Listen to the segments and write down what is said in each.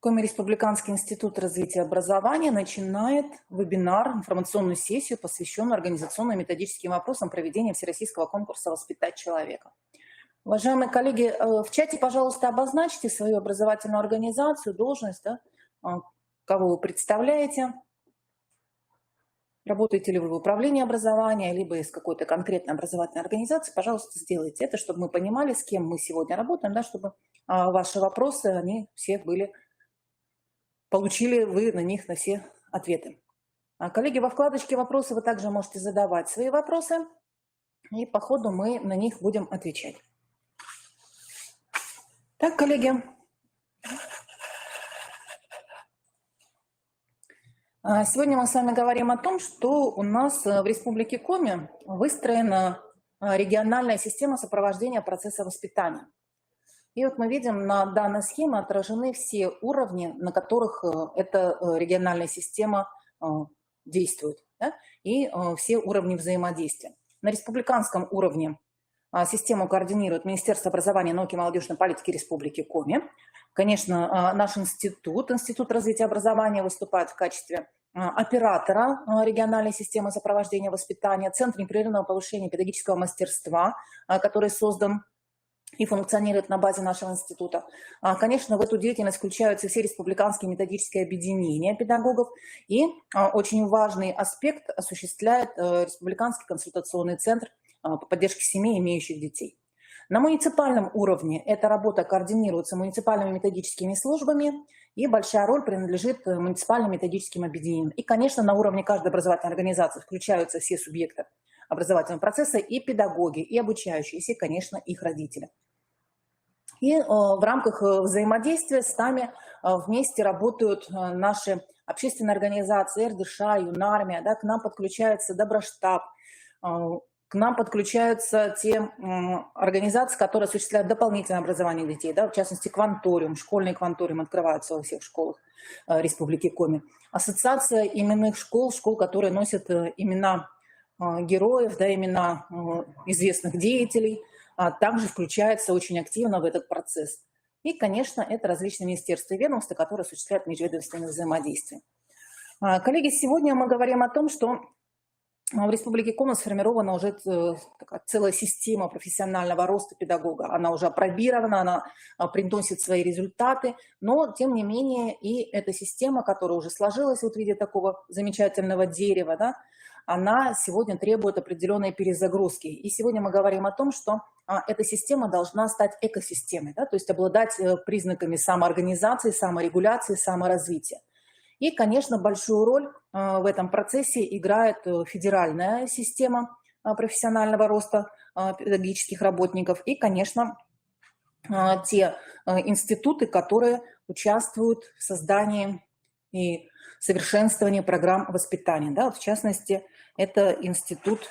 Коми Республиканский институт развития образования начинает вебинар, информационную сессию, посвященную организационно-методическим вопросам проведения Всероссийского конкурса «Воспитать человека». Уважаемые коллеги, в чате, пожалуйста, обозначьте свою образовательную организацию, должность, кого вы представляете. Работаете ли вы в управлении образования, либо из какой-то конкретной образовательной организации, пожалуйста, сделайте это, чтобы мы понимали, с кем мы сегодня работаем, чтобы ваши вопросы, они все получили вы на них все ответы. Коллеги, во вкладочке «Вопросы» вы также можете задавать свои вопросы, и по ходу мы на них будем отвечать. Так, коллеги, сегодня мы с вами говорим о том, что у нас в Республике Коми выстроена региональная система сопровождения процесса воспитания. И вот мы видим, на данной схеме отражены все уровни, на которых эта региональная система действует, и все уровни взаимодействия. На республиканском уровне систему координирует Министерство образования, науки и молодежной политики Республики Коми. Конечно, наш институт, Институт развития образования, выступает в качестве оператора региональной системы сопровождения воспитания, Центр непрерывного повышения педагогического мастерства, который создан и функционирует на базе нашего института. Конечно, в эту деятельность включаются все республиканские методические объединения педагогов, и очень важный аспект осуществляет Республиканский консультационный центр по поддержке семей, имеющих детей. На муниципальном уровне эта работа координируется муниципальными методическими службами, и большая роль принадлежит муниципальным методическим объединениям. И, конечно, на уровне каждой образовательной организации включаются все субъекты образовательного процесса, и педагоги, и обучающиеся, и, конечно, их родители. И в рамках взаимодействия с нами вместе работают наши общественные организации, РДШ, Юнармия, к нам подключается Доброштаб, к нам подключаются те организации, которые осуществляют дополнительное образование детей, в частности, Кванториум, школьный Кванториум открывается во всех школах Республики Коми. Ассоциация именных школ, которые носят имена героев, имена известных деятелей, также включается очень активно в этот процесс. И, конечно, это различные министерства и ведомства, которые осуществляют межведомственное взаимодействие. Коллеги, сегодня мы говорим о том, что в Республике Коми сформирована уже целая система профессионального роста педагога. Она уже апробирована, она приносит свои результаты, но, тем не менее, и эта система, которая уже сложилась в виде такого замечательного дерева, она сегодня требует определенной перезагрузки. И сегодня мы говорим о том, что эта система должна стать экосистемой, то есть обладать признаками самоорганизации, саморегуляции, саморазвития. И, конечно, большую роль в этом процессе играет федеральная система профессионального роста педагогических работников и, конечно, те институты, которые участвуют в создании и совершенствовании программ воспитания. В частности, это институт,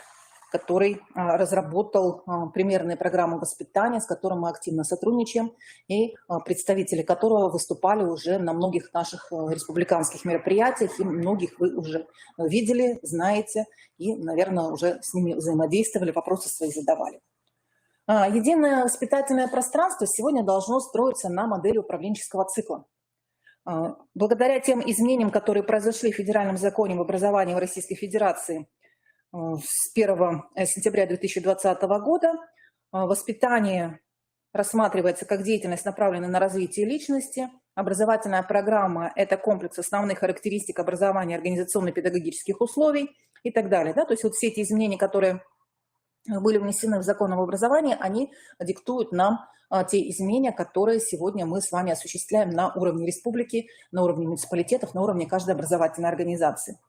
который разработал примерные программы воспитания, с которым мы активно сотрудничаем, и представители которого выступали уже на многих наших республиканских мероприятиях, и многих вы уже видели, знаете, и, наверное, уже с ними взаимодействовали, вопросы свои задавали. Единое воспитательное пространство сегодня должно строиться на модели управленческого цикла. Благодаря тем изменениям, которые произошли в федеральном законе об образовании в Российской Федерации с 1 сентября 2020 года, воспитание рассматривается как деятельность, направленная на развитие личности. Образовательная программа – это комплекс основных характеристик образования, организационно-педагогических условий и так далее. То есть вот все эти изменения, которые были внесены в закон об образовании, они диктуют нам те изменения, которые сегодня мы с вами осуществляем на уровне республики, на уровне муниципалитетов, на уровне каждой образовательной организации.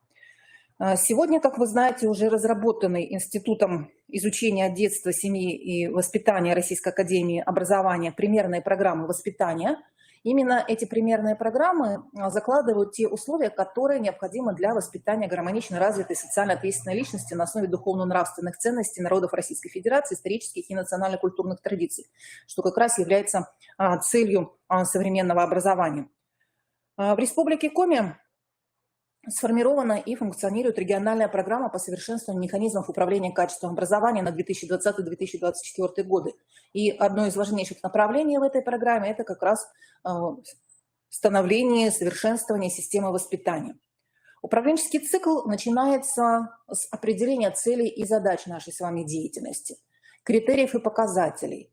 Сегодня, как вы знаете, уже разработаны Институтом изучения детства, семьи и воспитания Российской академии образования примерные программы воспитания. Именно эти примерные программы закладывают те условия, которые необходимы для воспитания гармонично развитой социально ответственной личности на основе духовно-нравственных ценностей народов Российской Федерации, исторических и национально-культурных традиций, что как раз является целью современного образования. В Республике Коми сформирована и функционирует региональная программа по совершенствованию механизмов управления качеством образования на 2020-2024 годы. И одно из важнейших направлений в этой программе – это как раз становлении, совершенствовании системы воспитания. Управленческий цикл начинается с определения целей и задач нашей с вами деятельности, критериев и показателей,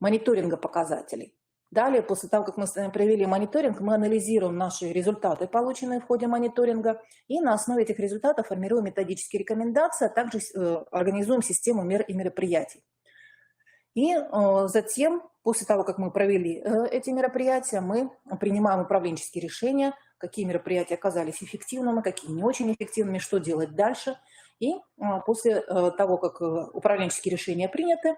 мониторинга показателей. Далее, после того, как мы с вами провели мониторинг, мы анализируем наши результаты, полученные в ходе мониторинга, и на основе этих результатов формируем методические рекомендации, а также организуем систему мер и мероприятий. И затем, после того, как мы провели эти мероприятия, мы принимаем управленческие решения, какие мероприятия оказались эффективными, какие не очень эффективными, что делать дальше. И после того, как управленческие решения приняты,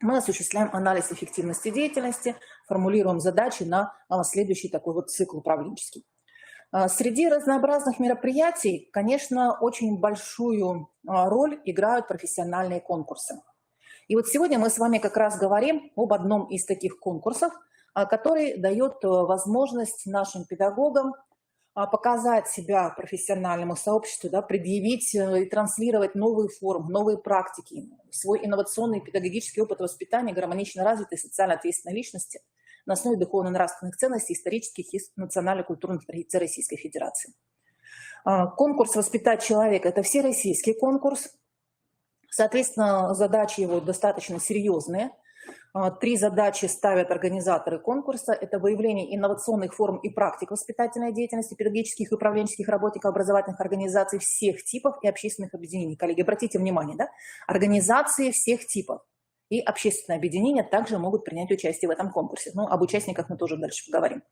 мы осуществляем анализ эффективности деятельности, формулируем задачи на следующий такой вот цикл управленческий. Среди разнообразных мероприятий, конечно, очень большую роль играют профессиональные конкурсы. И вот сегодня мы с вами как раз говорим об одном из таких конкурсов, который дает возможность нашим педагогам показать себя профессиональному сообществу, да, предъявить и транслировать новые формы, новые практики, свой инновационный педагогический опыт воспитания гармонично развитой социально ответственной личности на основе духовно-нравственных ценностей, исторических и национально-культурных традиций Российской Федерации. Конкурс «Воспитать человека» – это всероссийский конкурс. Соответственно, задачи его достаточно серьезные. 3 задачи ставят организаторы конкурса. Это выявление инновационных форм и практик воспитательной деятельности педагогических и управленческих работников образовательных организаций всех типов и общественных объединений. Коллеги, обратите внимание, да? Организации всех типов и общественные объединения также могут принять участие в этом конкурсе. Ну, об участниках мы тоже дальше поговорим.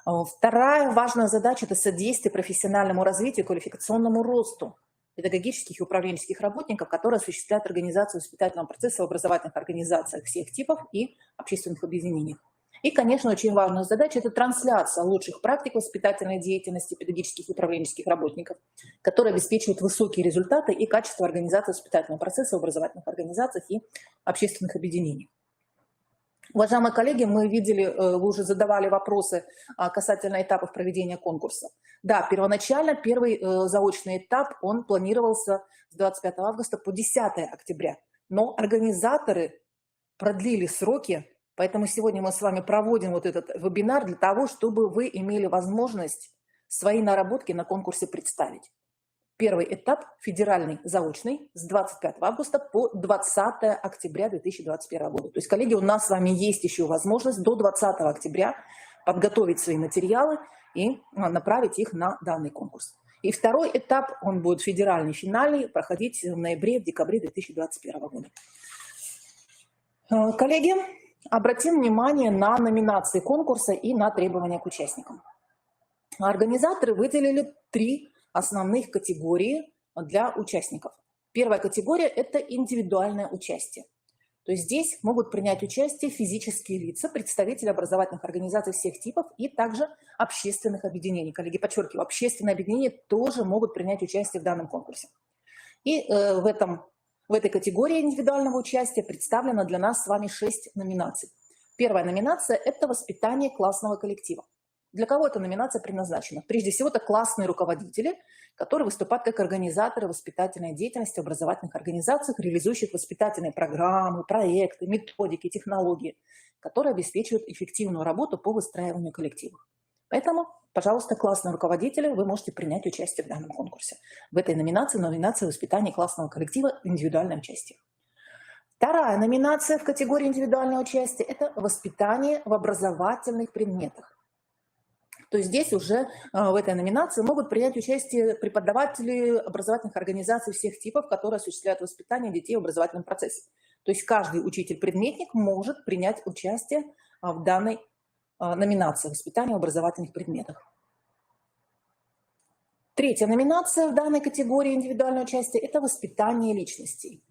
Вторая важная задача – это содействие профессиональному развитию, квалификационному росту педагогических и управленческих работников, которые осуществляют организацию воспитательного процесса в образовательных организациях всех типов и общественных объединениях. И, конечно, очень важная задача – это трансляция лучших практик воспитательной деятельности педагогических и управленческих работников, которые обеспечивают высокие результаты и качество организации воспитательного процесса в образовательных организациях и общественных объединениях. Уважаемые коллеги, мы видели, вы уже задавали вопросы касательно этапов проведения конкурса. Да, первоначально первый заочный этап, он планировался с 25 августа по 10 октября, но организаторы продлили сроки, поэтому сегодня мы с вами проводим вот этот вебинар для того, чтобы вы имели возможность свои наработки на конкурсе представить. Первый этап, федеральный, заочный, с 25 августа по 20 октября 2021 года. То есть, коллеги, у нас с вами есть еще возможность до 20 октября подготовить свои материалы и направить их на данный конкурс. И второй этап, он будет федеральный, финальный, проходить в ноябре, в декабре 2021 года. Коллеги, обратим внимание на номинации конкурса и на требования к участникам. Организаторы выделили 3 основных категорий для участников. Первая категория – это индивидуальное участие. То есть здесь могут принять участие физические лица, представители образовательных организаций всех типов и также общественных объединений. Коллеги, подчеркиваю, общественные объединения тоже могут принять участие в данном конкурсе. И в этой категории индивидуального участия представлено для нас с вами 6 номинаций. Первая номинация – это воспитание классного коллектива. Для кого эта номинация предназначена? Прежде всего, это классные руководители, которые выступают как организаторы воспитательной деятельности в образовательных организациях, реализующих воспитательные программы, проекты, методики, технологии, которые обеспечивают эффективную работу по выстраиванию коллективов. Поэтому, пожалуйста, классные руководители, вы можете принять участие в данном конкурсе. В этой номинации воспитания классного коллектива индивидуальное участие. Вторая номинация в категории индивидуальное участие – это воспитание в образовательных предметах. То есть здесь уже в этой номинации могут принять участие преподаватели образовательных организаций всех типов, которые осуществляют воспитание детей в образовательном процессе. То есть каждый учитель-предметник может принять участие в данной номинации воспитания в образовательных предметах. Третья номинация в данной категории индивидуального участия – это воспитание личностей.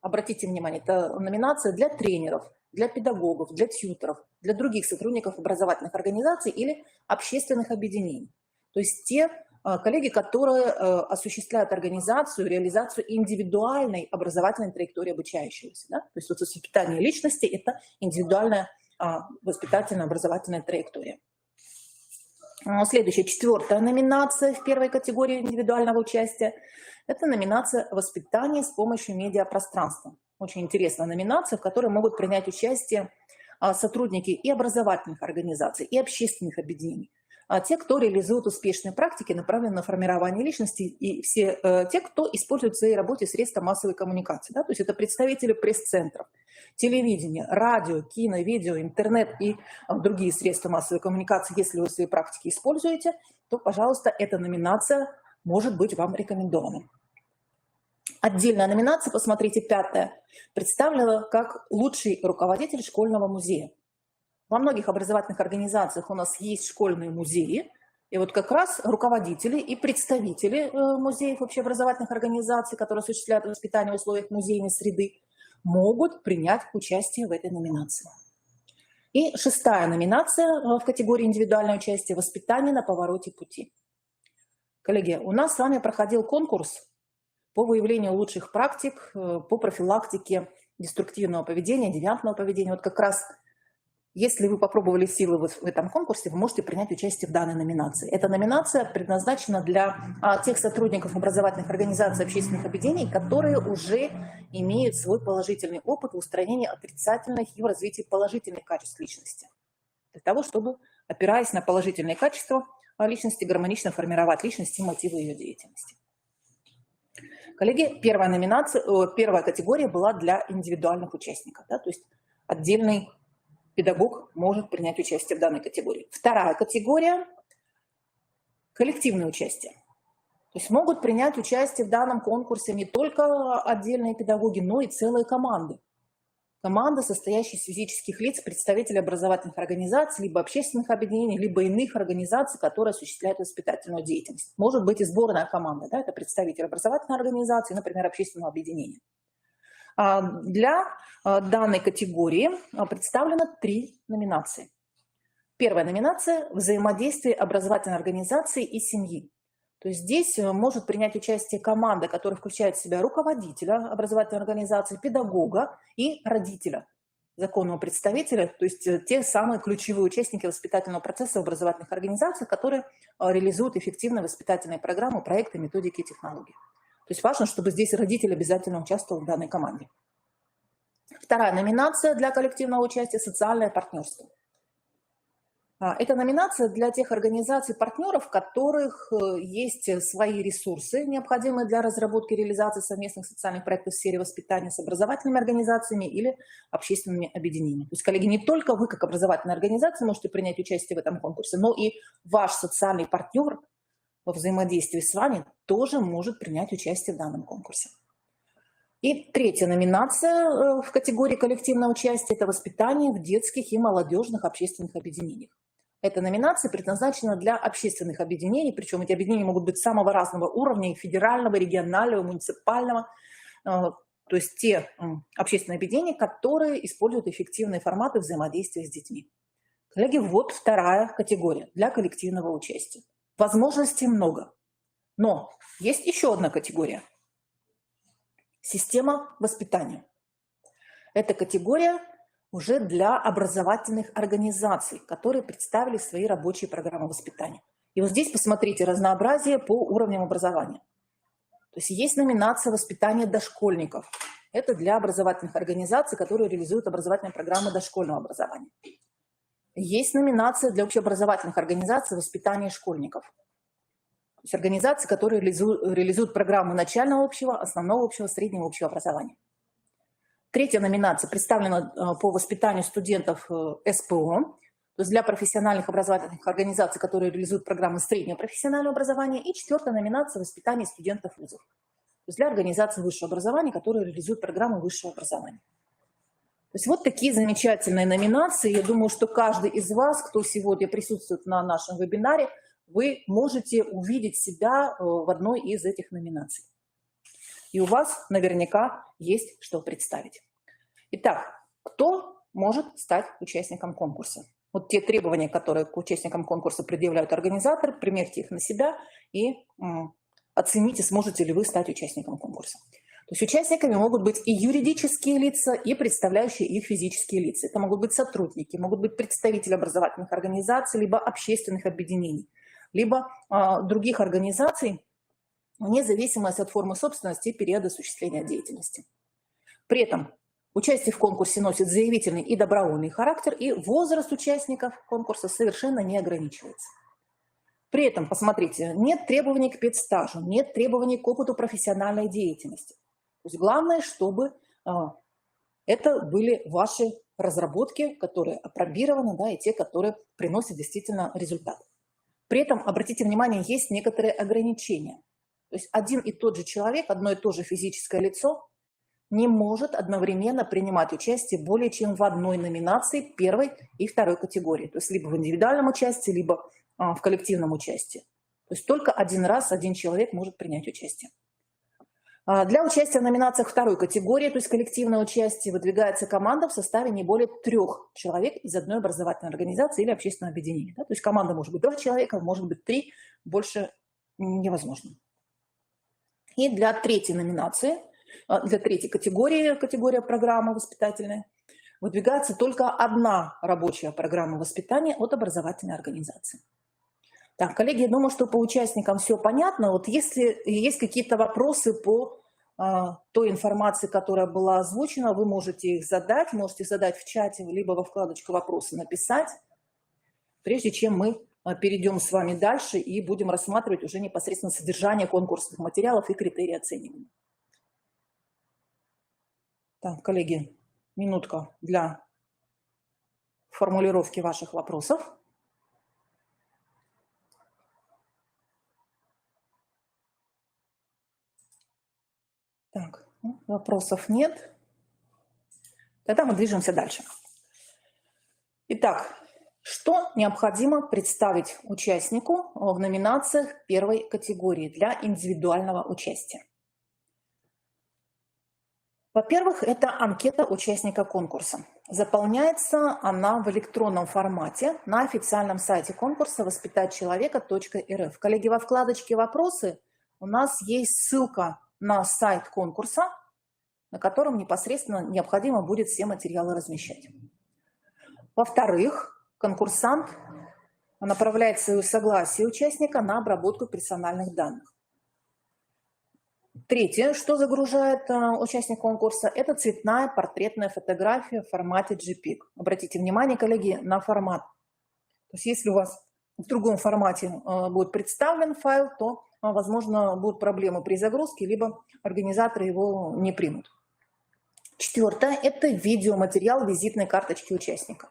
Обратите внимание, это номинация для тренеров, для педагогов, для тьюторов, для других сотрудников образовательных организаций или общественных объединений. То есть те коллеги, которые осуществляют организацию, реализацию индивидуальной образовательной траектории обучающегося. Да? То есть вот воспитание личности – это индивидуальная воспитательная образовательная траектория. Следующая, 4-я номинация в первой категории индивидуального участия – это номинация «Воспитание с помощью медиапространства». Очень интересная номинация, в которой могут принять участие сотрудники и образовательных организаций, и общественных объединений, те, кто реализует успешные практики, направленные на формирование личности, и все те, кто использует в своей работе средства массовой коммуникации. Да? То есть это представители пресс-центров, телевидения, радио, кино, видео, интернет и другие средства массовой коммуникации. Если вы в своей практике используете, то, пожалуйста, эта номинация может быть вам рекомендована. Отдельная номинация, посмотрите, 5-я, представлена как лучший руководитель школьного музея. Во многих образовательных организациях у нас есть школьные музеи, и вот как раз руководители и представители музеев общеобразовательных организаций, которые осуществляют воспитание в условиях музейной среды, могут принять участие в этой номинации. И 6-я номинация в категории индивидуальное участие – воспитание на повороте пути. Коллеги, у нас с вами проходил конкурс по выявлению лучших практик, по профилактике деструктивного поведения, девиантного поведения. Вот как раз, если вы попробовали силы в этом конкурсе, вы можете принять участие в данной номинации. Эта номинация предназначена для тех сотрудников образовательных организаций, общественных объединений, которые уже имеют свой положительный опыт в устранении отрицательных и в развитии положительных качеств личности. Для того, чтобы, опираясь на положительные качества личности, гармонично формировать личность и мотивы ее деятельности. Коллеги, первая категория была для индивидуальных участников, да, то есть отдельный педагог может принять участие в данной категории. Вторая категория – коллективное участие. То есть могут принять участие в данном конкурсе не только отдельные педагоги, но и целые команды. Команда, состоящая из физических лиц, представителей образовательных организаций, либо общественных объединений, либо иных организаций, которые осуществляют воспитательную деятельность. Может быть и сборная команда, да, это представитель образовательной организации, например, общественного объединения. Для данной категории представлено 3 номинации. Первая номинация – взаимодействие образовательной организации и семьи. То есть здесь может принять участие команда, которая включает в себя руководителя образовательной организации, педагога и родителя, законного представителя, то есть те самые ключевые участники воспитательного процесса в образовательных организациях, которые реализуют эффективные воспитательные программы, проекты, методики и технологии. То есть важно, чтобы здесь родитель обязательно участвовал в данной команде. Вторая номинация для коллективного участия – социальное партнерство. Это номинация для тех организаций-партнеров, в которых есть свои ресурсы, необходимые для разработки и реализации совместных социальных проектов в сфере воспитания с образовательными организациями или общественными объединениями. То есть, коллеги, не только вы, как образовательная организация, можете принять участие в этом конкурсе, но и ваш социальный партнер во взаимодействии с вами тоже может принять участие в данном конкурсе. И третья номинация в категории коллективного участия – это воспитание в детских и молодежных общественных объединениях. Эта номинация предназначена для общественных объединений, причем эти объединения могут быть самого разного уровня, федерального, регионального, муниципального, то есть те общественные объединения, которые используют эффективные форматы взаимодействия с детьми. Коллеги, вот вторая категория для коллективного участия. Возможностей много, но есть еще одна категория – система воспитания. Эта категория уже для образовательных организаций, которые представили свои рабочие программы воспитания. И вот здесь посмотрите разнообразие по уровням образования. То есть есть номинация «Воспитание дошкольников». Это для образовательных организаций, которые реализуют образовательные программы дошкольного образования. Есть номинация для общеобразовательных организаций «Воспитание школьников». То есть организации, которые реализуют программы начального общего, основного общего, среднего общего образования. Третья номинация представлена по воспитанию студентов СПО, то есть для профессиональных образовательных организаций, которые реализуют программы среднего профессионального образования. И четвертая номинация – воспитание студентов вузов, то есть для организаций высшего образования, которые реализуют программы высшего образования. То есть вот такие замечательные номинации. Я думаю, что каждый из вас, кто сегодня присутствует на нашем вебинаре, вы можете увидеть себя в одной из этих номинаций. И у вас наверняка есть что представить. Итак, кто может стать участником конкурса? Вот те требования, которые к участникам конкурса предъявляют организаторы, примерьте их на себя и оцените, сможете ли вы стать участником конкурса. То есть участниками могут быть и юридические лица, и представляющие их физические лица. Это могут быть сотрудники, могут быть представители образовательных организаций, либо общественных объединений, либо других организаций, вне зависимости от формы собственности и периода осуществления деятельности. При этом Участие в конкурсе носит заявительный и добровольный характер, и возраст участников конкурса совершенно не ограничивается. При этом, посмотрите, нет требований к педстажу, нет требований к опыту профессиональной деятельности. То есть главное, чтобы это были ваши разработки, которые апробированы, да, и те, которые приносят действительно результат. При этом, обратите внимание, есть некоторые ограничения. То есть один и тот же человек, одно и то же физическое лицо не может одновременно принимать участие более чем в одной номинации первой и второй категории. То есть либо в индивидуальном участии, либо в коллективном участии. То есть только один раз один человек может принять участие. Для участия в номинациях второй категории, то есть коллективное участие, выдвигается команда в составе не более 3 человек из одной образовательной организации или общественного объединения. Да? То есть команда может быть 2 человека, может быть 3, больше невозможно. И для третьей номинации, для третьей категории, категория программы воспитательная, выдвигается только одна рабочая программа воспитания от образовательной организации. Так, коллеги, я думаю, что по участникам все понятно. Вот если есть какие-то вопросы по той информации, которая была озвучена, вы можете их задать, можете задать в чате, либо во вкладочку «Вопросы» написать, прежде чем мы перейдем с вами дальше и будем рассматривать уже непосредственно содержание конкурсных материалов и критерии оценивания. Так, коллеги, минутка для формулировки ваших вопросов. Так, вопросов нет. Тогда мы движемся дальше. Итак, что необходимо представить участнику в номинациях первой категории для индивидуального участия? Во-первых, это анкета участника конкурса. Заполняется она в электронном формате на официальном сайте конкурса воспитатьчеловека.рф. Коллеги, во вкладочке «Вопросы» у нас есть ссылка на сайт конкурса, на котором непосредственно необходимо будет все материалы размещать. Во-вторых, конкурсант направляет свое согласие участника на обработку персональных данных. Третье, что загружает участник конкурса, это цветная портретная фотография в формате JPEG. Обратите внимание, коллеги, на формат. То есть если у вас в другом формате будет представлен файл, то, возможно, будут проблемы при загрузке, либо организаторы его не примут. Четвертое – это видеоматериал визитной карточки участника.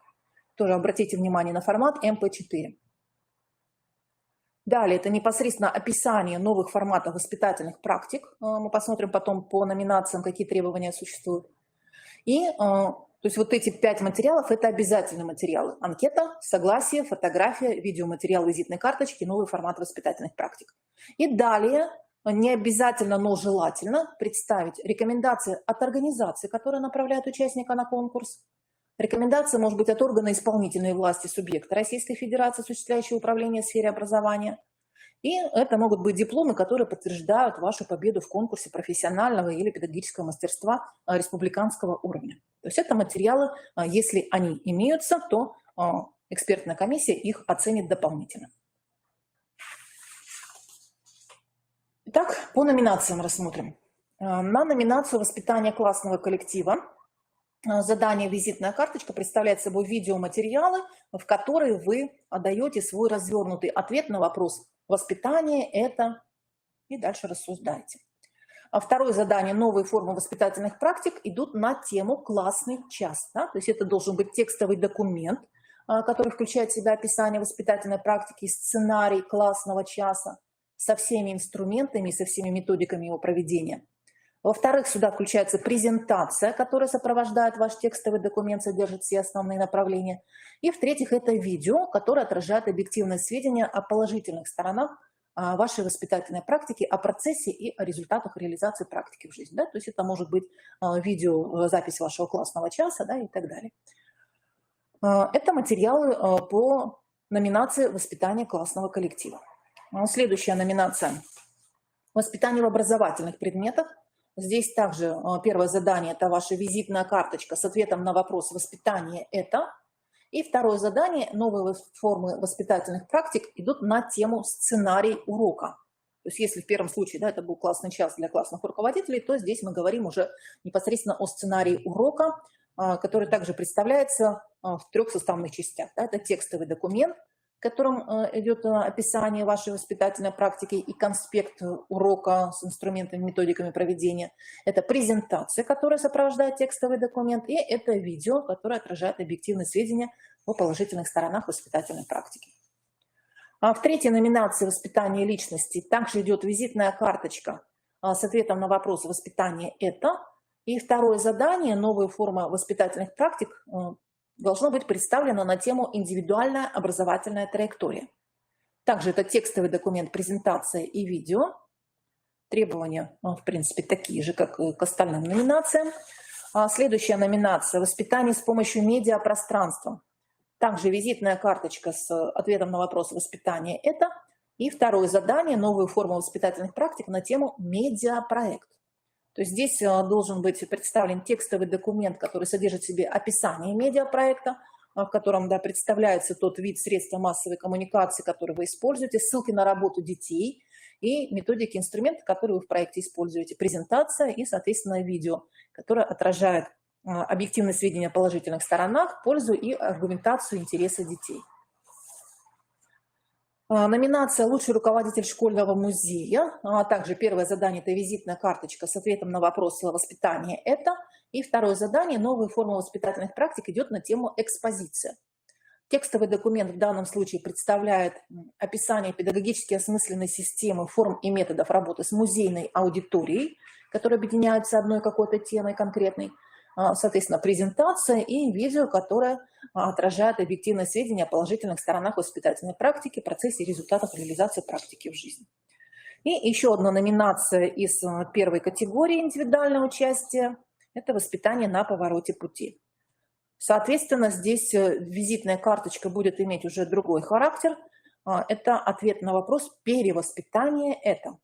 Тоже обратите внимание на формат MP4. Далее, это непосредственно описание новых форматов воспитательных практик. Мы посмотрим потом по номинациям, какие требования существуют. И то есть вот эти 5 материалов – это обязательные материалы. Анкета, согласие, фотография, видеоматериал визитной карточки, новый формат воспитательных практик. И далее, не обязательно, но желательно представить рекомендации от организации, которая направляет участника на конкурс. Рекомендация может быть от органа исполнительной власти субъекта Российской Федерации, осуществляющего управление в сфере образования. И это могут быть дипломы, которые подтверждают вашу победу в конкурсе профессионального или педагогического мастерства республиканского уровня. То есть это материалы, если они имеются, то экспертная комиссия их оценит дополнительно. Итак, по номинациям рассмотрим. На номинацию «Воспитание классного коллектива» задание «Визитная карточка» представляет собой видеоматериалы, в которые вы даете свой развернутый ответ на вопрос «Воспитание – это…» и дальше рассуждаете. А второе задание «Новые формы воспитательных практик» идут на тему «Классный час». Да? То есть это должен быть текстовый документ, который включает в себя описание воспитательной практики, сценарий классного часа со всеми инструментами, со всеми методиками его проведения. Во-вторых, сюда включается презентация, которая сопровождает ваш текстовый документ, содержит все основные направления. И в-третьих, это видео, которое отражает объективные сведения о положительных сторонах вашей воспитательной практики, о процессе и о результатах реализации практики в жизни. Да? То есть это может быть видеозапись вашего классного часа, да, и так далее. Это материалы по номинации «Воспитание классного коллектива». Следующая номинация – «Воспитание в образовательных предметах». Здесь также первое задание – это ваша визитная карточка с ответом на вопрос «Воспитание – это?». И второе задание – новые формы воспитательных практик идут на тему «Сценарий урока». То есть если в первом случае, да, это был классный час для классных руководителей, то здесь мы говорим уже непосредственно о сценарии урока, который также представляется в 3 составных частях. Да, это текстовый документ, в котором идет описание вашей воспитательной практики и конспект урока с инструментами, методиками проведения. Это презентация, которая сопровождает текстовый документ, и это видео, которое отражает объективные сведения о положительных сторонах воспитательной практики. В 3-й номинации «Воспитание личности» также идет визитная карточка с ответом на вопрос «Воспитание – это?». И 2-е задание «Новые формы воспитательных практик» должно быть представлено на тему «Индивидуальная образовательная траектория». Также это текстовый документ, презентация и видео. Требования, в принципе, такие же, как и к остальным номинациям. Следующая номинация «Воспитание с помощью медиапространства». Также визитная карточка с ответом на вопрос «Воспитание – это?». И 2-е задание «Новые формы воспитательных практик» на тему «Медиапроект». То есть здесь должен быть представлен текстовый документ, который содержит в себе описание медиапроекта, в котором, да, представляется тот вид средства массовой коммуникации, который вы используете, ссылки на работу детей и методики, инструменты, которые вы в проекте используете, презентация и, соответственно, видео, которое отражает объективные сведения о положительных сторонах, пользу и аргументацию интереса детей. Номинация «Лучший руководитель школьного музея». Также первое задание – это визитная карточка с ответом на вопрос «Воспитание – это?». И 2-е задание «Новые формы воспитательных практик» идет на тему «Экспозиция». Текстовый документ в данном случае представляет описание педагогически осмысленной системы форм и методов работы с музейной аудиторией, которые объединяются одной какой-то темой конкретной. Соответственно, презентация и видео, которое отражает объективные сведения о положительных сторонах воспитательной практики, процессе и результатах реализации практики в жизни. И еще одна номинация из 1-й категории индивидуального участия – это воспитание на повороте пути. Соответственно, здесь визитная карточка будет иметь уже другой характер. Это ответ на вопрос «Перевоспитание – это?».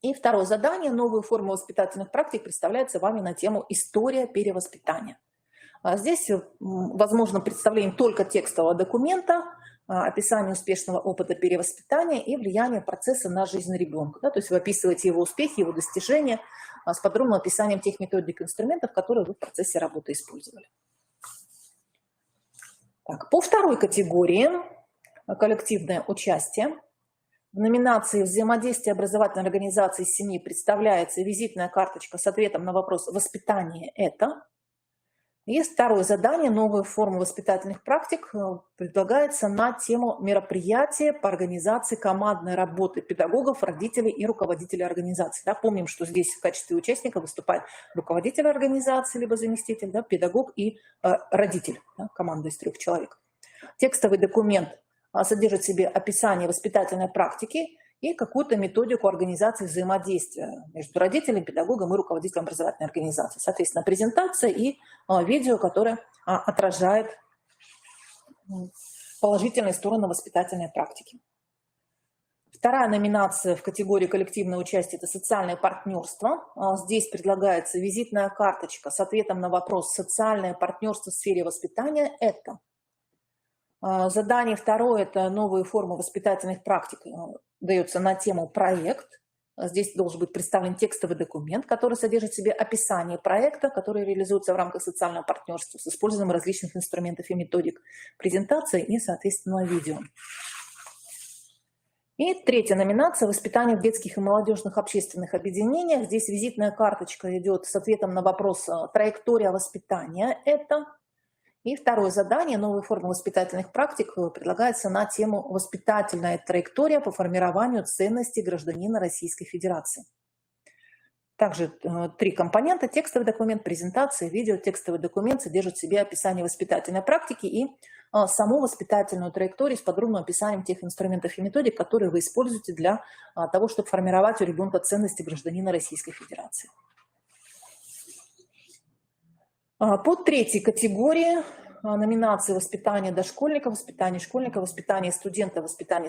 И 2-е задание «Новые формы воспитательных практик» представляется вами на тему «История перевоспитания». Здесь возможно представление только текстового документа, описание успешного опыта перевоспитания и влияние процесса на жизнь ребенка. Да, то есть вы описываете его успехи, его достижения с подробным описанием тех методик и инструментов, которые вы в процессе работы использовали. Так, по 2-й категории «Коллективное участие». В номинации «Взаимодействие образовательной организации с семьей» представляется визитная карточка с ответом на вопрос «Воспитание – это?». Есть 2-е задание «Новые формы воспитательных практик» предлагается на тему мероприятия по организации командной работы педагогов, родителей и руководителей организации. Да, помним, что здесь в качестве участника выступает руководитель организации, либо заместитель, да, педагог и родитель, да, команда из 3 человек. Текстовый документ содержит в себе описание воспитательной практики и какую-то методику организации взаимодействия между родителем, педагогом и руководителем образовательной организации. Соответственно, презентация и видео, которое отражает положительные стороны воспитательной практики. 2-я номинация в категории «Коллективное участие» – это социальное партнерство. Здесь предлагается визитная карточка с ответом на вопрос «Социальное партнерство в сфере воспитания – это?». Задание 2-е – это новые формы воспитательных практик, дается на тему «Проект». Здесь должен быть представлен текстовый документ, который содержит в себе описание проекта, который реализуется в рамках социального партнерства с использованием различных инструментов и методик, презентации и, соответственно, видео. И 3-я номинация «Воспитание в детских и молодежных общественных объединениях». Здесь визитная карточка идет с ответом на вопрос «Траектория воспитания – это?». И 2-е задание «Новые формы воспитательных практик» предлагается на тему «Воспитательная траектория по формированию ценностей гражданина Российской Федерации». Также 3 компонента: текстовый документ, презентация, видео. Текстовый документ содержит в себе описание воспитательной практики и саму воспитательную траекторию с подробным описанием тех инструментов и методик, которые вы используете для того, чтобы формировать у ребенка ценности гражданина Российской Федерации. По 3-й категории номинации «Воспитание дошкольников», «Воспитание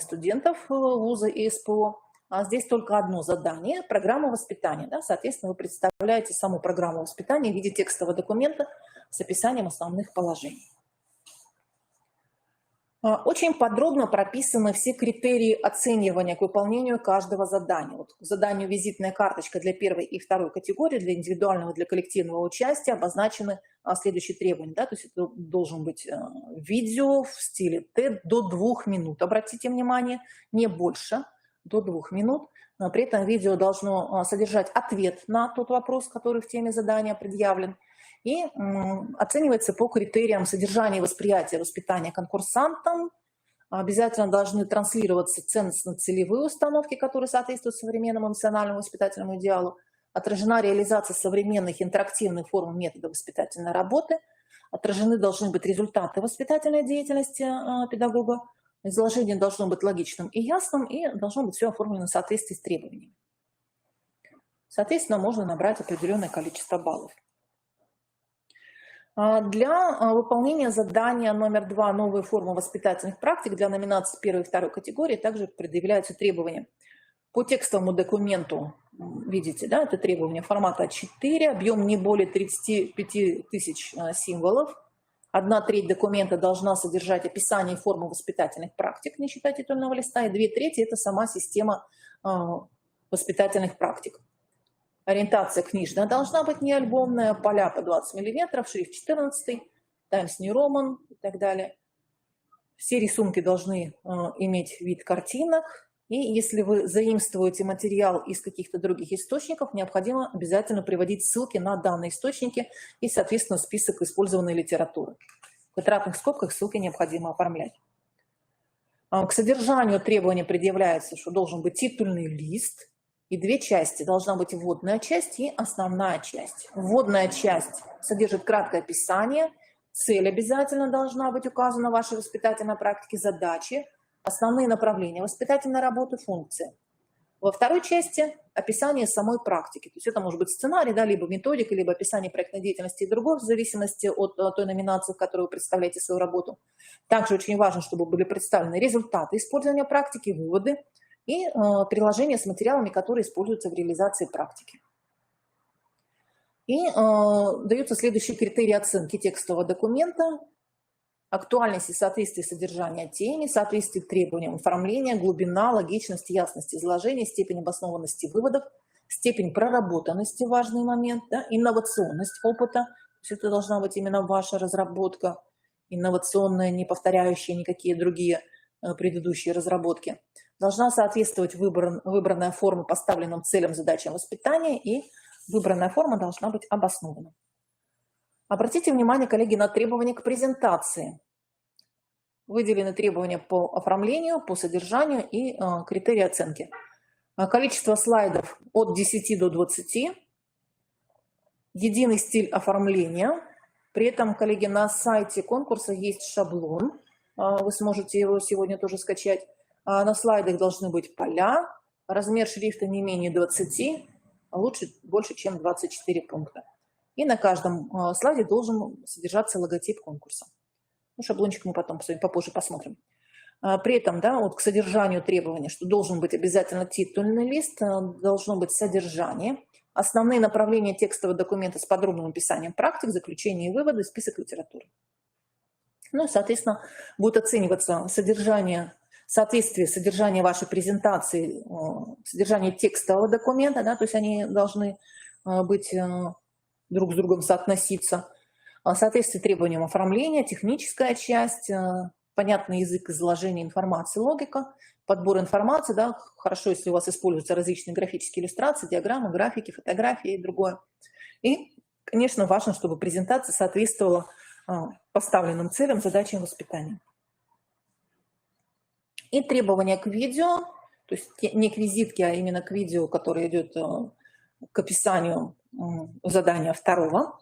студентов вуза и СПО». Здесь только одно задание – программа воспитания. Да? Соответственно, вы представляете саму программу воспитания в виде текстового документа с описанием основных положений. Очень подробно прописаны все критерии оценивания к выполнению каждого задания. Вот к заданию «Визитная карточка» для первой и второй категории, для индивидуального и для коллективного участия обозначены следующие требования. Да? То есть это должен быть видео в стиле TED до 2 минут. Обратите внимание, не больше, до 2 минут. При этом видео должно содержать ответ на тот вопрос, который в теме задания предъявлен. И оценивается по критериям содержания и восприятия воспитания конкурсантам. Обязательно должны транслироваться ценностно-целевые установки, которые соответствуют современному национальному воспитательному идеалу. Отражена реализация современных интерактивных форм и методов воспитательной работы. Отражены должны быть результаты воспитательной деятельности педагога. Изложение должно быть логичным и ясным, и должно быть все оформлено в соответствии с требованиями. Соответственно, можно набрать определенное количество баллов. Для выполнения задания номер 2 «Новые формы воспитательных практик» для номинаций первой и второй категории также предъявляются требования. По текстовому документу, видите, да, это требование формата А4, объем не более 35 тысяч символов. 1/3 документа должна содержать описание формы воспитательных практик, не считая титульного листа, и 2/3 – это сама система воспитательных практик. Ориентация книжная должна быть не альбомная, поля по 20 мм, шрифт 14, Times New Roman и так далее. Все рисунки должны иметь вид картинок. И если вы заимствуете материал из каких-то других источников, необходимо обязательно приводить ссылки на данные источники и, соответственно, список использованной литературы. В квадратных скобках ссылки необходимо оформлять. К содержанию требования предъявляется, что должен быть титульный лист и 2 части. Должна быть вводная часть и основная часть. Вводная часть содержит краткое описание, цель обязательно должна быть указана в вашей воспитательной практике, задачи, основные направления воспитательной работы, функции. Во второй части описание самой практики. То есть это может быть сценарий, да, либо методика, либо описание проектной деятельности и другого, в зависимости от той номинации, в которой вы представляете свою работу. Также очень важно, чтобы были представлены результаты использования практики, выводы и приложения с материалами, которые используются в реализации практики. И даются следующие критерии оценки текстового документа: актуальность и соответствие содержания теме, соответствие требованиям оформления, глубина, логичность, ясность изложения, степень обоснованности выводов, степень проработанности, важный момент, да, инновационность опыта. То есть это должна быть именно ваша разработка, инновационная, не повторяющая никакие другие предыдущие разработки. Должна соответствовать выбранная форма поставленным целям, задачам воспитания, и выбранная форма должна быть обоснована. Обратите внимание, коллеги, на требования к презентации. Выделены требования по оформлению, по содержанию и критерии оценки. Количество слайдов от 10 до 20. Единый стиль оформления. При этом, коллеги, на сайте конкурса есть шаблон. Вы сможете его сегодня тоже скачать. На слайдах должны быть поля. Размер шрифта не менее 20, а лучше больше, чем 24 пункта. И на каждом слайде должен содержаться логотип конкурса. Ну, шаблончик мы потом попозже посмотрим. При этом, да, вот к содержанию требования, что должен быть обязательно титульный лист, должно быть содержание, основные направления текстового документа с подробным описанием практик, заключения и выводы, список литературы. Ну и, соответственно, будет оцениваться содержание, соответствие содержания вашей презентации, содержание текстового документа, да, то есть они должны быть друг с другом соотноситься, соответствие требованиям оформления, техническая часть, понятный язык изложения информации, логика, подбор информации, да, хорошо, если у вас используются различные графические иллюстрации, диаграммы, графики, фотографии и другое. И, конечно, важно, чтобы презентация соответствовала поставленным целям, задачам воспитания. И требования к видео, то есть не к визитке, а именно к видео, которое идет к описанию задания второго.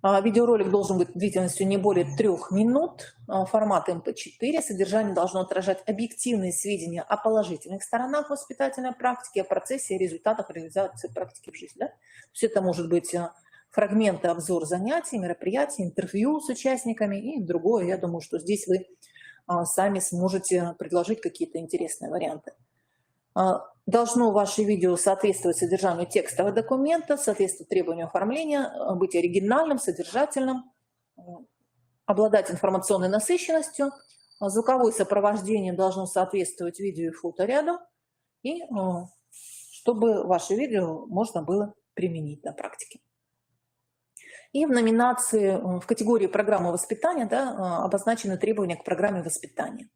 Видеоролик должен быть длительностью не более 3 минут, формат MP4, содержание должно отражать объективные сведения о положительных сторонах воспитательной практики, о процессе и результатах реализации практики в жизни. Да? То есть это может быть фрагменты, обзор занятий, мероприятий, интервью с участниками и другое. Я думаю, что здесь вы сами сможете предложить какие-то интересные варианты. Должно ваше видео соответствовать содержанию текстового документа, соответствовать требованию оформления, быть оригинальным, содержательным, обладать информационной насыщенностью, Звуковое сопровождение должно соответствовать видео и фото рядом, и чтобы ваше видео можно было применить на практике. И в номинации, в категории программы воспитания, да, обозначены требования к программе воспитания.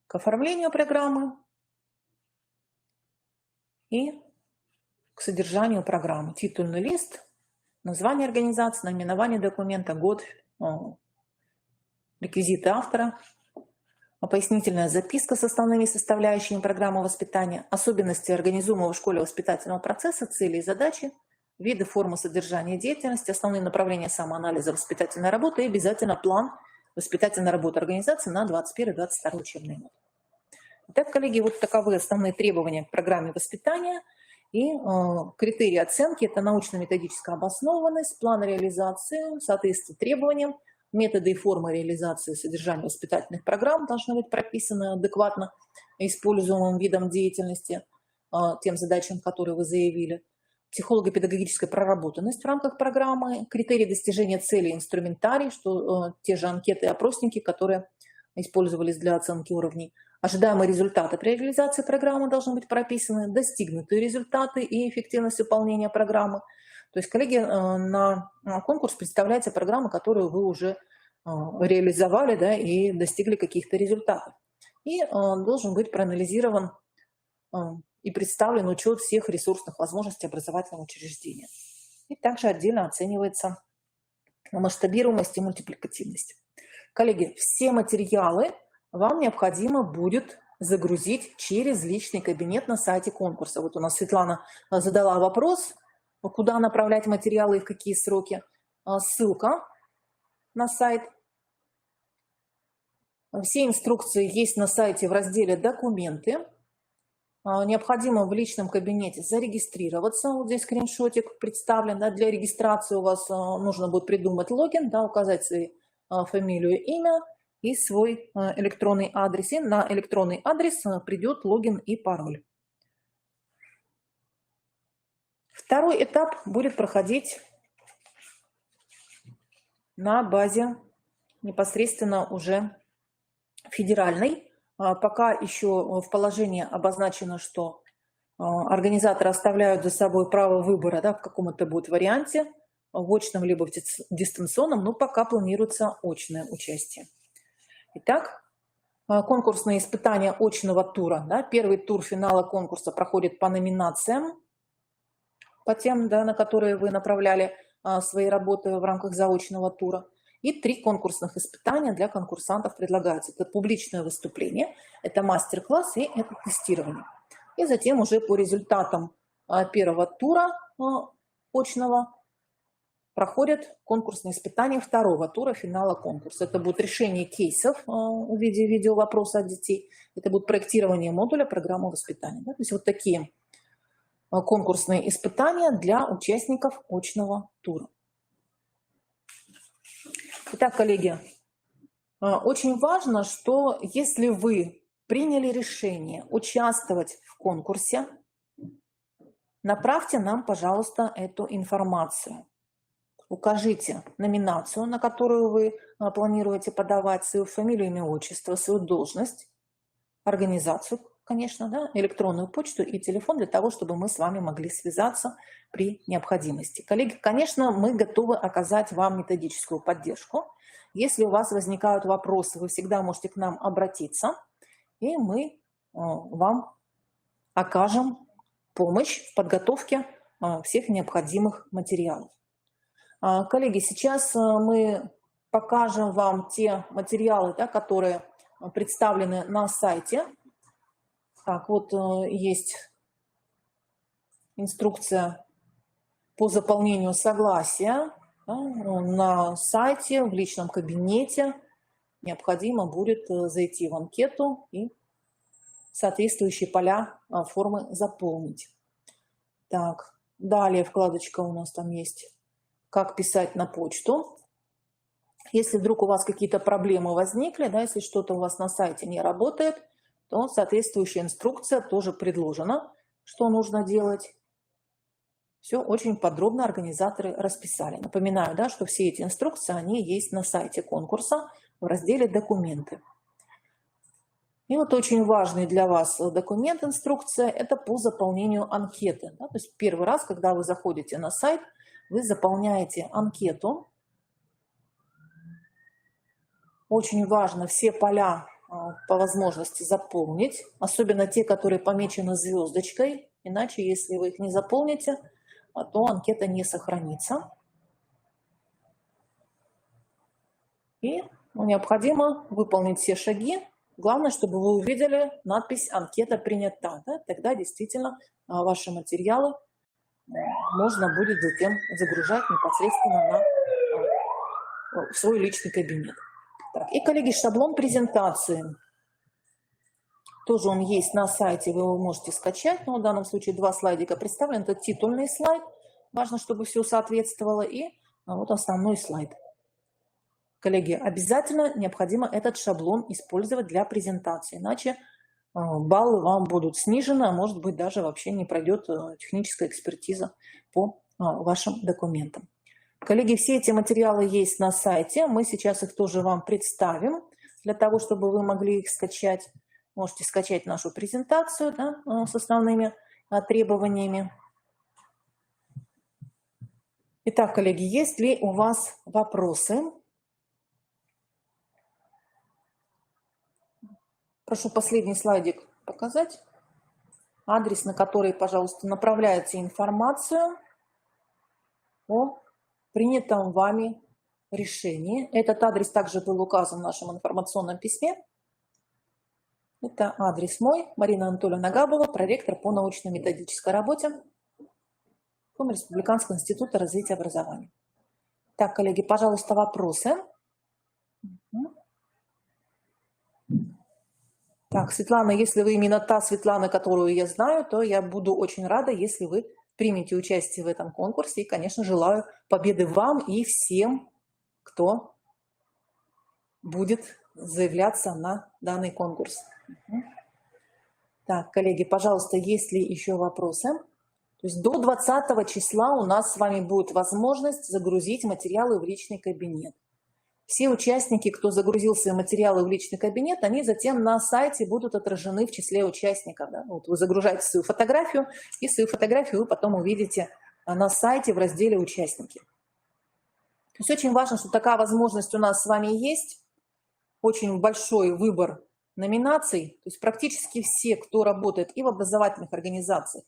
К оформлению программы и к содержанию программы. Титульный лист, название организации, наименование документа, год, реквизиты автора, пояснительная записка с основными составляющими программы воспитания, особенности организуемого в школе воспитательного процесса, цели и задачи, виды, формы содержания деятельности, основные направления самоанализа воспитательной работы и обязательно план воспитательной работы организации на 21-22 учебный год. Итак, коллеги, вот таковы основные требования к программе воспитания. И критерии оценки – это научно-методическая обоснованность, план реализации, соответствие требованиям, методы и формы реализации содержания воспитательных программ должны быть прописаны адекватно используемым видом деятельности, тем задачам, которые вы заявили. Психолого-педагогическая проработанность в рамках программы, критерии достижения цели, инструментарий, что те же анкеты и опросники, которые использовались для оценки уровней. Ожидаемые результаты при реализации программы должны быть прописаны, достигнутые результаты и эффективность выполнения программы. То есть, коллеги, на конкурс представляется программа, которую вы уже реализовали, да, и достигли каких-то результатов. И должен быть проанализирован и представлен учет всех ресурсных возможностей образовательного учреждения. И также отдельно оценивается масштабируемость и мультипликативность. Коллеги, все материалы вам необходимо будет загрузить через личный кабинет на сайте конкурса. Вот у нас Светлана задала вопрос, куда направлять материалы и в какие сроки. Ссылка на сайт. Все инструкции есть на сайте в разделе «Документы». Необходимо в личном кабинете зарегистрироваться. Вот здесь скриншотик представлен. Да, для регистрации у вас нужно будет придумать логин, да, указать свою фамилию, имя и свой электронный адрес. И на электронный адрес придет логин и пароль. Второй этап будет проходить на базе непосредственно уже федеральной. Пока еще в положении обозначено, что организаторы оставляют за собой право выбора, да, в каком это будет варианте, в очном либо в дистанционном, но пока планируется очное участие. Итак, конкурсные испытания очного тура. Да, первый тур финала конкурса проходит по номинациям, по тем, да, на которые вы направляли свои работы в рамках заочного тура. И 3 конкурсных испытания для конкурсантов предлагаются. Это публичное выступление, это мастер-класс и это тестирование. И затем уже по результатам первого тура очного проходят конкурсные испытания второго тура финала конкурса. Это будет решение кейсов в виде видеовопроса от детей. Это будет проектирование модуля программы воспитания. Да? То есть вот такие конкурсные испытания для участников очного тура. Итак, коллеги, очень важно, что если вы приняли решение участвовать в конкурсе, направьте нам, пожалуйста, эту информацию. Укажите номинацию, на которую вы планируете подавать, свою фамилию, имя, отчество, свою должность, организацию, конечно, да, электронную почту и телефон для того, чтобы мы с вами могли связаться при необходимости. Коллеги, конечно, мы готовы оказать вам методическую поддержку. Если у вас возникают вопросы, вы всегда можете к нам обратиться, и мы вам окажем помощь в подготовке всех необходимых материалов. Коллеги, сейчас мы покажем вам те материалы, да, которые представлены на сайте. Так, вот есть инструкция по заполнению согласия, да, на сайте, в личном кабинете. Необходимо будет зайти в анкету и соответствующие поля формы заполнить. Так, далее вкладочка у нас там есть «Как писать на почту». Если вдруг у вас какие-то проблемы возникли, да, если что-то у вас на сайте не работает, то соответствующая инструкция тоже предложена, что нужно делать. Все очень подробно организаторы расписали. Напоминаю, да, что все эти инструкции, они есть на сайте конкурса в разделе «Документы». И вот очень важный для вас документ, инструкция, это по заполнению анкеты. Да? То есть первый раз, когда вы заходите на сайт, вы заполняете анкету. Очень важно все поля по возможности заполнить, особенно те, которые помечены звездочкой, иначе, если вы их не заполните, то анкета не сохранится. И необходимо выполнить все шаги. Главное, чтобы вы увидели надпись «Анкета принята». Да? Тогда действительно ваши материалы можно будет затем загружать непосредственно в свой личный кабинет. Так, и, коллеги, шаблон презентации. Тоже он есть на сайте, вы его можете скачать. Но в данном случае 2 слайдика представлены. Это титульный слайд. Важно, чтобы все соответствовало. И вот основной слайд. Коллеги, обязательно необходимо этот шаблон использовать для презентации. Иначе баллы вам будут снижены, а может быть даже вообще не пройдет техническая экспертиза по вашим документам. Коллеги, все эти материалы есть на сайте. Мы сейчас их тоже вам представим, для того, чтобы вы могли их скачать. Можете скачать нашу презентацию, да, с основными требованиями. Итак, коллеги, есть ли у вас вопросы? Прошу последний слайдик показать. Адрес, на который, пожалуйста, направляете информацию о принятом вами решении. Этот адрес также был указан в нашем информационном письме. Это адрес мой, Марина Анатольевна Габова, проректор по научно-методической работе Республиканского института развития образования. Так, коллеги, пожалуйста, вопросы. Так, Светлана, если вы именно та Светлана, которую я знаю, то я буду очень рада, если вы примете участие в этом конкурсе. И, конечно, желаю победы вам и всем, кто будет заявляться на данный конкурс. Так, коллеги, пожалуйста, есть ли еще вопросы? То есть до 20 числа у нас с вами будет возможность загрузить материалы в личный кабинет. Все участники, кто загрузил свои материалы в личный кабинет, они затем на сайте будут отражены в числе участников. Да? Вот вы загружаете свою фотографию, и свою фотографию вы потом увидите на сайте в разделе «Участники». То есть очень важно, что такая возможность у нас с вами есть. Очень большой выбор номинаций. То есть практически все, кто работает и в образовательных организациях,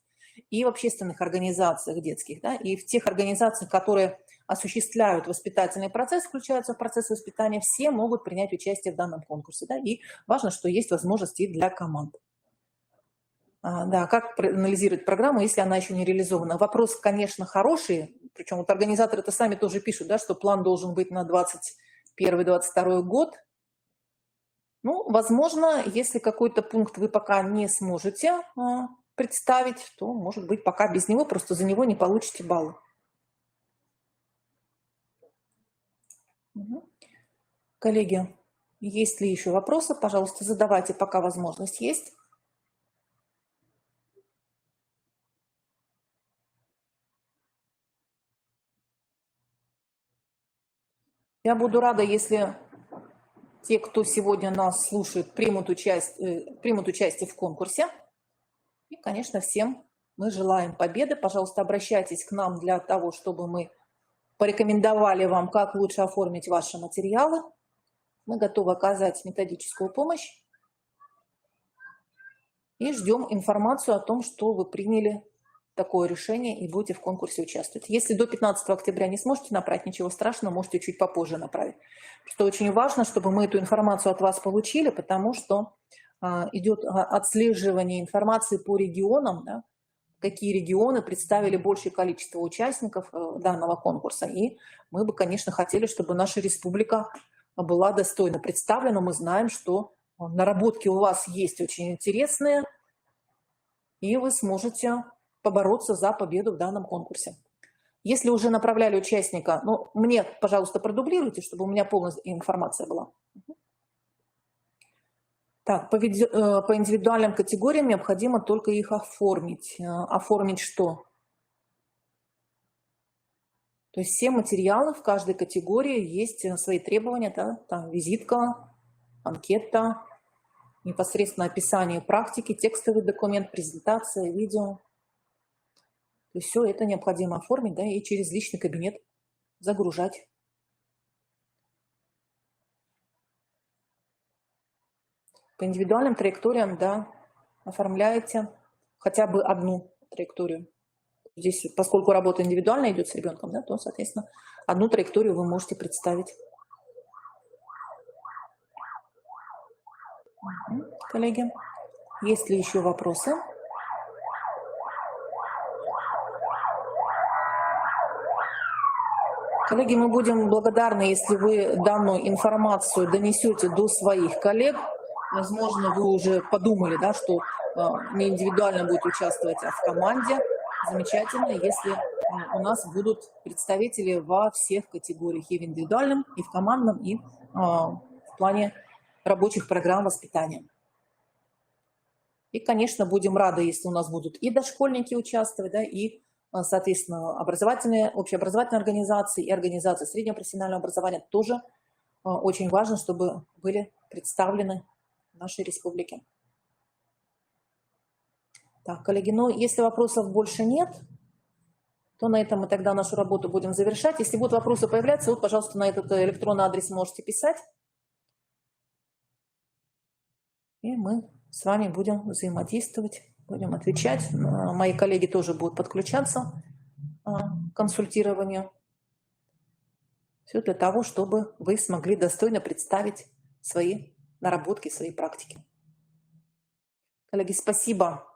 и в общественных организациях детских, да, и в тех организациях, которые осуществляют воспитательный процесс, включаются в процесс воспитания, все могут принять участие в данном конкурсе. Да, и важно, что есть возможности и для команд. Да, как анализировать программу, если она еще не реализована? Вопрос, конечно, хороший, причем вот организаторы-то сами тоже пишут, да, что план должен быть на 2021-2022 год. Ну, возможно, если какой-то пункт вы пока не сможете представить, то, может быть, пока без него, просто за него не получите баллы. Коллеги, есть ли еще вопросы? Пожалуйста, задавайте, пока возможность есть. Я буду рада, если те, кто сегодня нас слушает, примут участие в конкурсе. И, конечно, всем мы желаем победы. Пожалуйста, обращайтесь к нам для того, чтобы мы порекомендовали вам, как лучше оформить ваши материалы. Мы готовы оказать методическую помощь и ждем информацию о том, что вы приняли такое решение и будете в конкурсе участвовать. Если до 15 октября не сможете направить, ничего страшного, можете чуть попозже направить. Что очень важно, чтобы мы эту информацию от вас получили, потому что идет отслеживание информации по регионам, да, какие регионы представили большее количество участников данного конкурса. И мы бы, конечно, хотели, чтобы наша республика была достойно представлена. Мы знаем, что наработки у вас есть очень интересные, и вы сможете побороться за победу в данном конкурсе. Если уже направляли участника, ну, мне, пожалуйста, продублируйте, чтобы у меня полная информация была. Так, по индивидуальным категориям необходимо только их оформить. Оформить что? То есть все материалы в каждой категории есть свои требования, да? Там визитка, анкета, непосредственно описание практики, текстовый документ, презентация, видео. То есть все это необходимо оформить, да, и через личный кабинет загружать. По индивидуальным траекториям, да, оформляете хотя бы одну траекторию. Здесь, поскольку работа индивидуально идет с ребенком, да, то, соответственно, одну траекторию вы можете представить. Коллеги, есть ли еще вопросы? Коллеги, мы будем благодарны, если вы данную информацию донесете до своих коллег. Возможно, вы уже подумали, да, что не индивидуально будете участвовать, а в команде. Замечательно, если у нас будут представители во всех категориях, и в индивидуальном, и в командном, и в плане рабочих программ воспитания. И, конечно, будем рады, если у нас будут и дошкольники участвовать, да, и, соответственно, образовательные, общеобразовательные организации и организации среднего профессионального образования тоже очень важно, чтобы были представлены в нашей республике. Так, коллеги, ну, если вопросов больше нет, то на этом мы тогда нашу работу будем завершать. Если будут вопросы появляться, вот, пожалуйста, на этот электронный адрес можете писать. И мы с вами будем взаимодействовать, будем отвечать. Мои коллеги тоже будут подключаться к консультированию. Все для того, чтобы вы смогли достойно представить свои наработки, свои практики. Коллеги, спасибо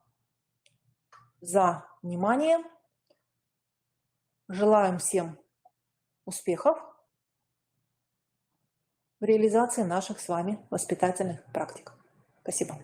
за внимание. Желаем всем успехов в реализации наших с вами воспитательных практик. Спасибо.